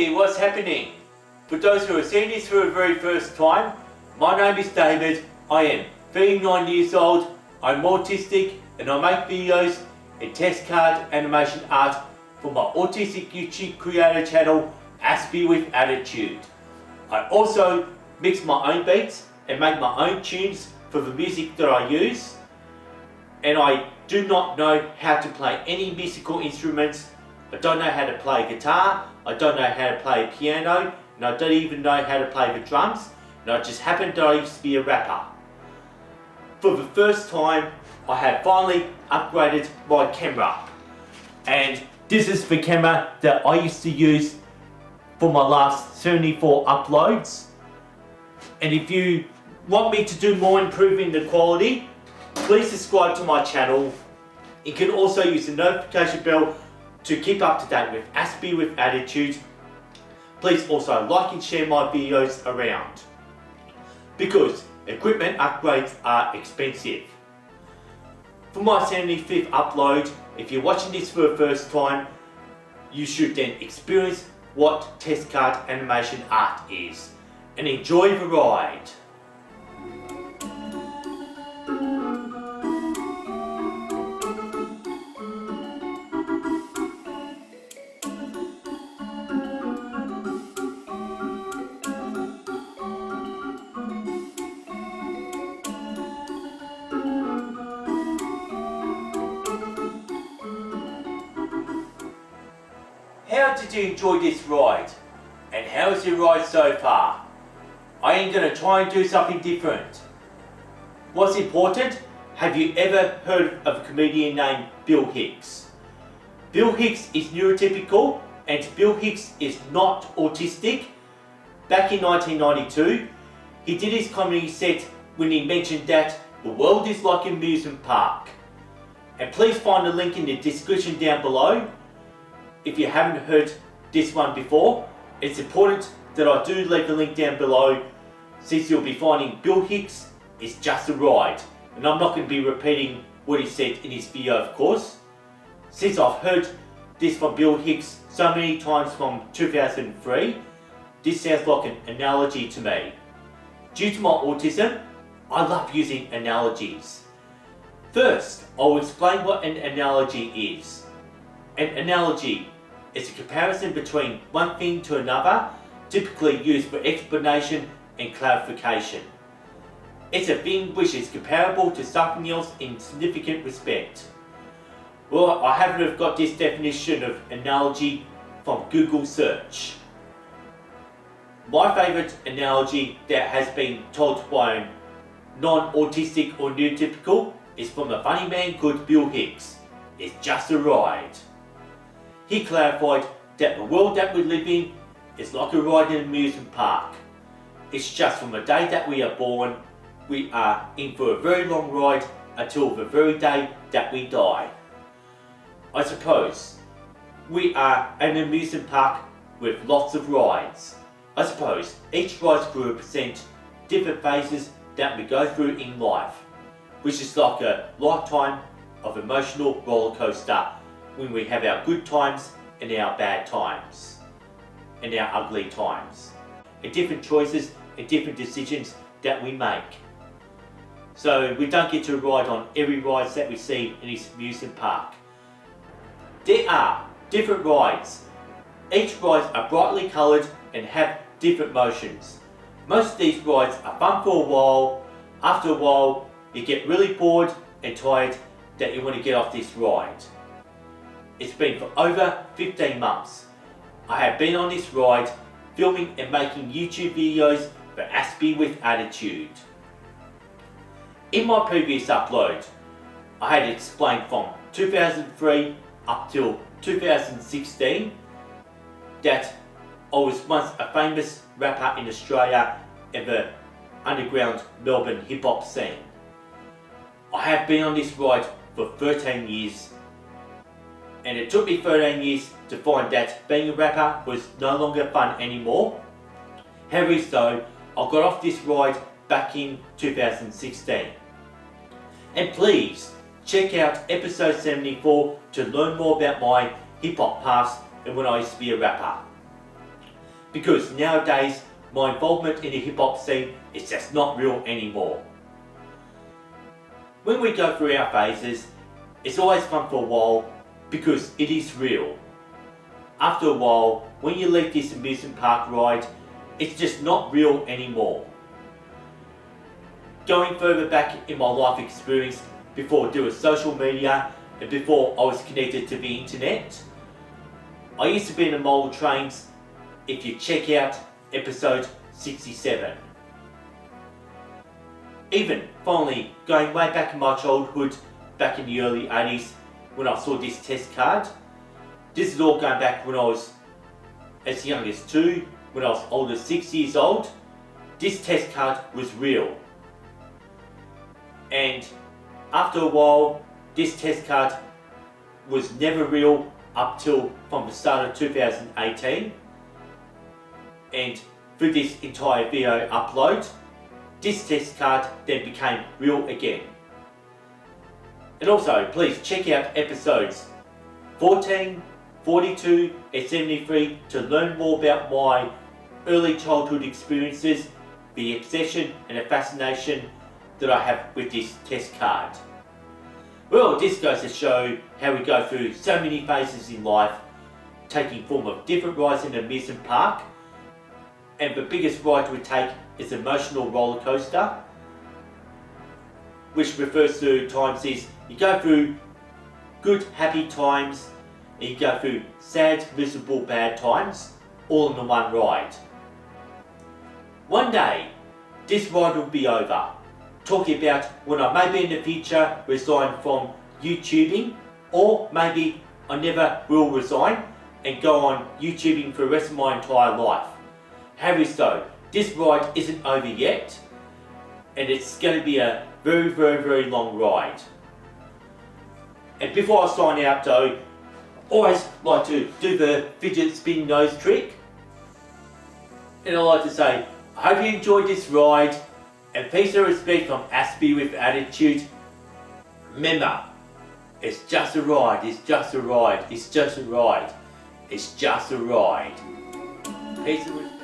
Hey, what's happening? For those who are seeing this for the very first time, my name is David. I am 39 years old, I'm autistic, and I make videos in test card animation art for my autistic YouTube creator channel, Aspie with Attitude. I also mix my own beats and make my own tunes for the music that I use, and I do not know how to play any musical instruments. I don't know how to play guitar, I don't know how to play piano, and I don't even know how to play the drums, and I just happen that I used to be a rapper. For the first time, I have finally upgraded my camera, and this is the camera that I used to use for my last 74 uploads. And if you want me to do more improving the quality, please subscribe to my channel. You can also use the notification bell to keep up to date with Aspie with Attitude. Please also like and share my videos around, because equipment upgrades are expensive. For my 75th upload, if you're watching this for the first time, you should then experience what test card animation art is and enjoy the ride. How did you enjoy this ride? And how is your ride so far? I am going to try and do something different. What's important? Have you ever heard of a comedian named Bill Hicks? Bill Hicks is neurotypical, and Bill Hicks is not autistic. Back in 1992, he did his comedy set when he mentioned that the world is like an amusement park. And please find the link in the description down below. If you haven't heard this one before, it's important that I do leave the link down below, since you'll be finding Bill Hicks is just a ride, and I'm not going to be repeating what he said in his video, of course, since I've heard this from Bill Hicks so many times from 2003. This sounds like an analogy to me. Due to my autism, I love using analogies. First, I'll explain what an analogy is. An analogy is a comparison between one thing to another, typically used for explanation and clarification. It's a thing which is comparable to something else in significant respect. Well, I happen to have got this definition of analogy from Google search. My favourite analogy that has been told by a non-autistic or neurotypical is from a funny man called Bill Hicks. It's just a ride. He clarified that the world that we live in is like a ride in an amusement park. It's just from the day that we are born, we are in for a very long ride until the very day that we die. I suppose we are an amusement park with lots of rides. I suppose each ride could represent different phases that we go through in life, which is like a lifetime of emotional roller coaster, when we have our good times and our bad times and our ugly times, and different choices and different decisions that we make. So we don't get to ride on every ride that we see in this amusement park. There are different rides. Each rides are brightly coloured and have different motions. Most of these rides are fun for a while. After a while, you get really bored and tired that you want to get off this ride. It's been for over 15 months. I have been on this ride, filming and making YouTube videos for Aspie with Attitude. In my previous upload, I had explained from 2003 up till 2016 that I was once a famous rapper in Australia in the underground Melbourne hip hop scene. I have been on this ride for 13 years. And it took me 13 years to find that being a rapper was no longer fun anymore. However, so I got off this ride back in 2016. And please check out episode 74 to learn more about my hip hop past and when I used to be a rapper. because nowadays my involvement in the hip hop scene is just not real anymore. When we go through our phases, it's always fun for a while because it is real. After a while, when you leave this amusement park ride, it's just not real anymore. Going further back in my life experience, before doing social media and before I was connected to the internet, I used to be in the model trains. If you check out episode 67. Even finally going way back in my childhood, back in the early 80s, when I saw this test card. This is all going back when I was as young as 2, when I was older 6 years old. This test card was real. And after a while, this test card was never real up till from the start of 2018. And through this entire video upload, this test card then became real again. And also, please check out episodes 14, 42 and 73 to learn more about my early childhood experiences, the obsession and the fascination that I have with this test card. Well, this goes to show how we go through so many phases in life, taking form of different rides in an amusement park. And the biggest ride we take is the emotional roller coaster, which refers to times is you go through good happy times and you go through sad, miserable, bad times, all in the one ride. One day, this ride will be over. Talking about when I maybe in the future resign from YouTubing, or maybe I never will resign and go on YouTubing for the rest of my entire life. However, so this ride isn't over yet, and it's going to be a very, very, very long ride. And before I sign out though, always like to do the fidget spin nose trick. And I like to say, I hope you enjoyed this ride, and peace and respect from Aspie with Attitude. Remember, it's just a ride, it's just a ride, it's just a ride, it's just a ride. Peace and respect.